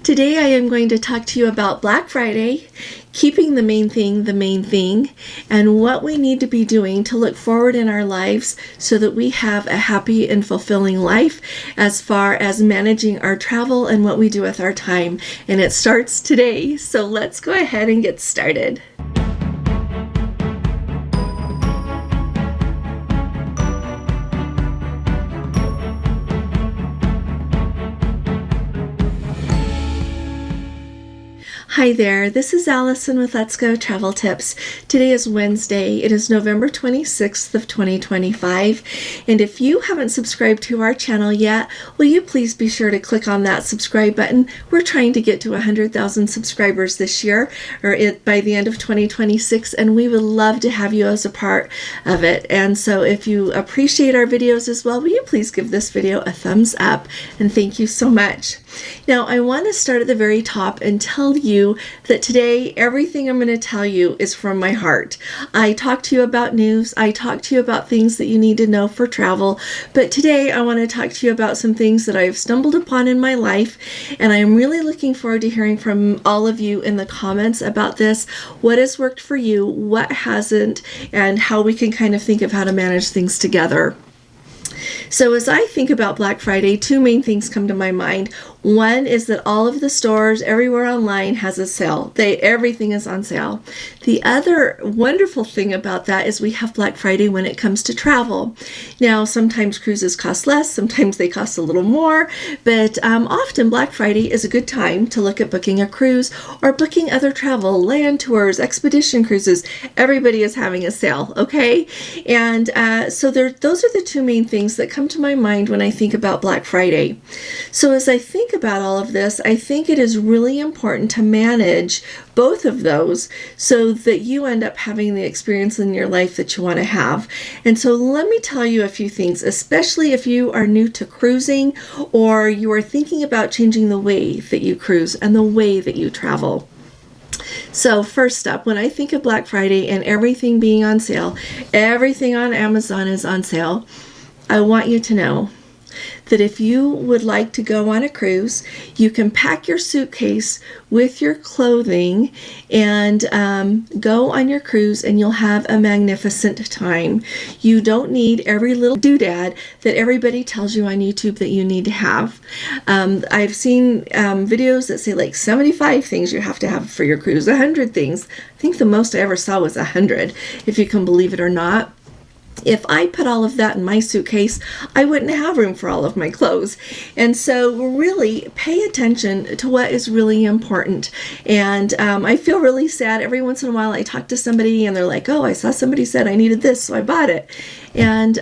Today I am going to talk to you about Black Friday, keeping the main thing, and what we need to be doing to look forward in our lives so that we have a happy and fulfilling life as far as managing our travel and what we do with our time. And it starts today, so let's go ahead and get started. Hi there, this is Allison with Let's Go Travel Tips. Today is Wednesday. It is November 26th of 2025. And if you haven't subscribed to our channel yet, will you please be sure to click on that subscribe button? We're trying to get to 100,000 subscribers this year, or by the end of 2026, and we would love to have you as a part of it. And so if you appreciate our videos as well, will you please give this video a thumbs up? And thank you so much. Now, I want to start at the very top and tell you that today everything I'm going to tell you is from my heart. I talk to you about news, I talk to you about things that you need to know for travel, but today I want to talk to you about some things that I've stumbled upon in my life, and I'm really looking forward to hearing from all of you in the comments about this, what has worked for you, what hasn't, and how we can kind of think of how to manage things together. So as I think about Black Friday, two main things come to my mind. One is that all of the stores everywhere online has a sale. Everything is on sale. The other wonderful thing about that is we have Black Friday when it comes to travel. Now, sometimes cruises cost less, sometimes they cost a little more, but often Black Friday is a good time to look at booking a cruise or booking other travel, land tours, expedition cruises. Everybody is having a sale, okay? And so those are the two main things that come to my mind when I think about Black Friday. So as I think about all of this, I think it is really important to manage both of those so that you end up having the experience in your life that you want to have. And so let me tell you a few things, especially if you are new to cruising or you are thinking about changing the way that you cruise and the way that you travel. So first up, when I think of Black Friday and everything being on sale, everything on Amazon is on sale, I want you to know that if you would like to go on a cruise, you can pack your suitcase with your clothing and go on your cruise, and you'll have a magnificent time. You don't need every little doodad that everybody tells you on YouTube that you need to have. I've seen videos that say like 75 things you have to have for your cruise, 100 things. I think the most I ever saw was 100, if you can believe it or not. If I put all of that in my suitcase, I wouldn't have room for all of my clothes. And so really pay attention to what is really important. And I feel really sad. Every once in a while I talk to somebody and they're like, oh, I saw somebody said I needed this, so I bought it. And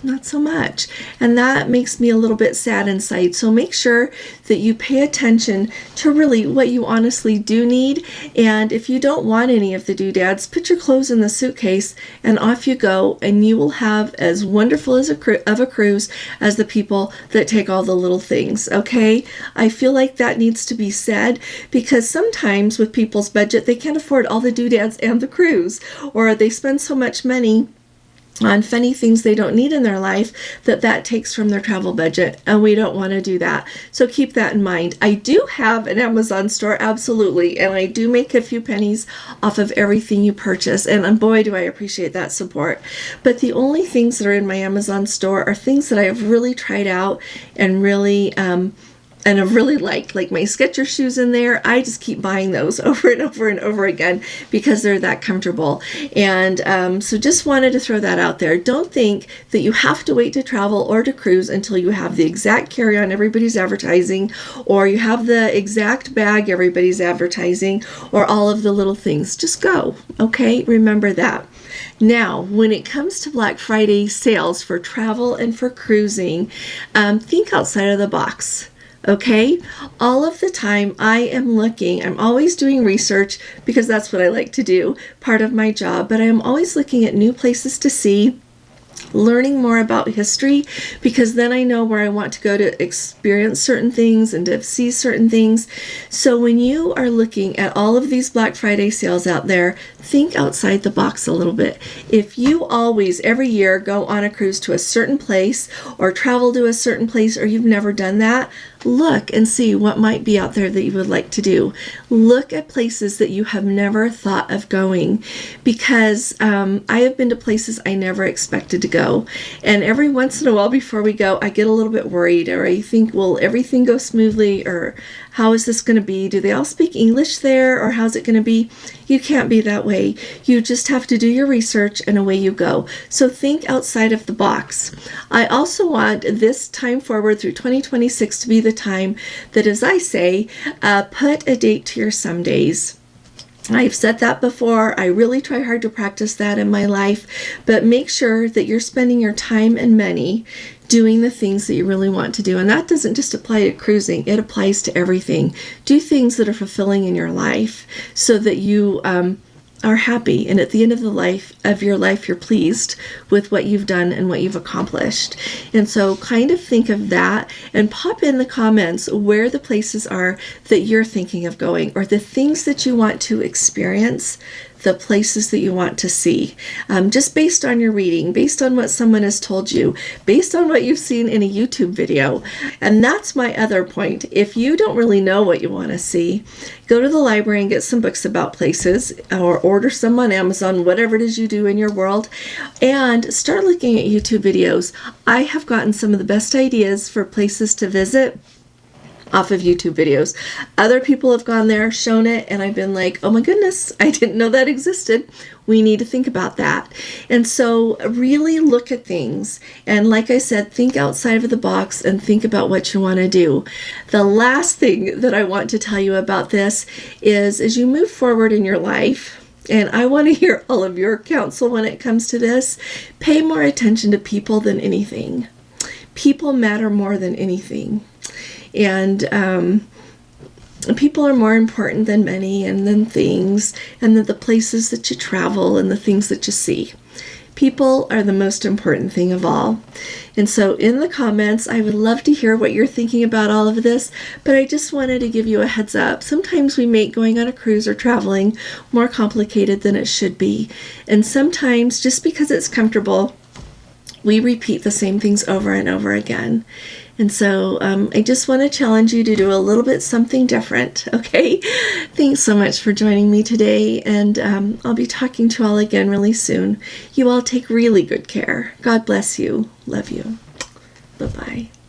not so much. And that makes me a little bit sad inside. So make sure that you pay attention to really what you honestly do need. And if you don't want any of the doodads, put your clothes in the suitcase and off you go, and you will have as wonderful as a cruise as the people that take all the little things, okay? I feel like that needs to be said, because sometimes with people's budget, they can't afford all the doodads and the cruise, or they spend so much money on funny things they don't need in their life that takes from their travel budget, and we don't want to do that. So keep that in mind. I do have an Amazon store, absolutely, and I do make a few pennies off of everything you purchase, and boy do I appreciate that support. But the only things that are in my Amazon store are things that I have really tried out and really I've really liked, like my Skechers shoes in there. I just keep buying those over and over and over again because they're that comfortable. And so just wanted to throw that out there. Don't think that you have to wait to travel or to cruise until you have the exact carry-on everybody's advertising, or you have the exact bag everybody's advertising, or all of the little things. Just go, okay? Remember that. Now, when it comes to Black Friday sales for travel and for cruising, think outside of the box. Okay, all of the time I'm always doing research because that's what I like to do, part of my job, but I'm always looking at new places to see, learning more about history, because then I know where I want to go to experience certain things and to see certain things. So when you are looking at all of these Black Friday sales out there, think outside the box a little bit. If you always, every year, go on a cruise to a certain place or travel to a certain place, or you've never done that, look and see what might be out there that you would like to do. Look at places that you have never thought of going, because I have been to places I never expected to go. And every once in a while before we go, I get a little bit worried, or I think, will everything go smoothly, or how is this going to be? Do they all speak English there, or how's it going to be? You can't be that way. You just have to do your research and away you go. So think outside of the box. I also want this time forward through 2026 to be the time that, as I say, put a date to your some days. I've said that before. I really try hard to practice that in my life, but make sure that you're spending your time and money doing the things that you really want to do. And that doesn't just apply to cruising, it applies to everything. Do things that are fulfilling in your life so that you are happy, and at the end of your life you're pleased with what you've done and what you've accomplished. And so kind of think of that and pop in the comments where the places are that you're thinking of going, or the things that you want to experience, the places that you want to see, just based on your reading, based on what someone has told you, based on what you've seen in a YouTube video. And that's my other point. If you don't really know what you want to see, go to the library and get some books about places, or order some on Amazon, whatever it is you do in your world, and start looking at YouTube videos. I have gotten some of the best ideas for places to visit off of YouTube videos. Other people have gone there, shown it, and I've been like, oh my goodness, I didn't know that existed. We need to think about that. And so really look at things. And like I said, think outside of the box and think about what you want to do. The last thing that I want to tell you about this is, as you move forward in your life, and I want to hear all of your counsel when it comes to this, pay more attention to people than anything. People matter more than anything. And people are more important than money and than things, and than the places that you travel and the things that you see. People are the most important thing of all. And so in the comments, I would love to hear what you're thinking about all of this, but I just wanted to give you a heads up. Sometimes we make going on a cruise or traveling more complicated than it should be. And sometimes, just because it's comfortable, we repeat the same things over and over again. And so I just want to challenge you to do a little bit something different, okay? Thanks so much for joining me today, and I'll be talking to you all again really soon. You all take really good care. God bless you. Love you. Bye-bye.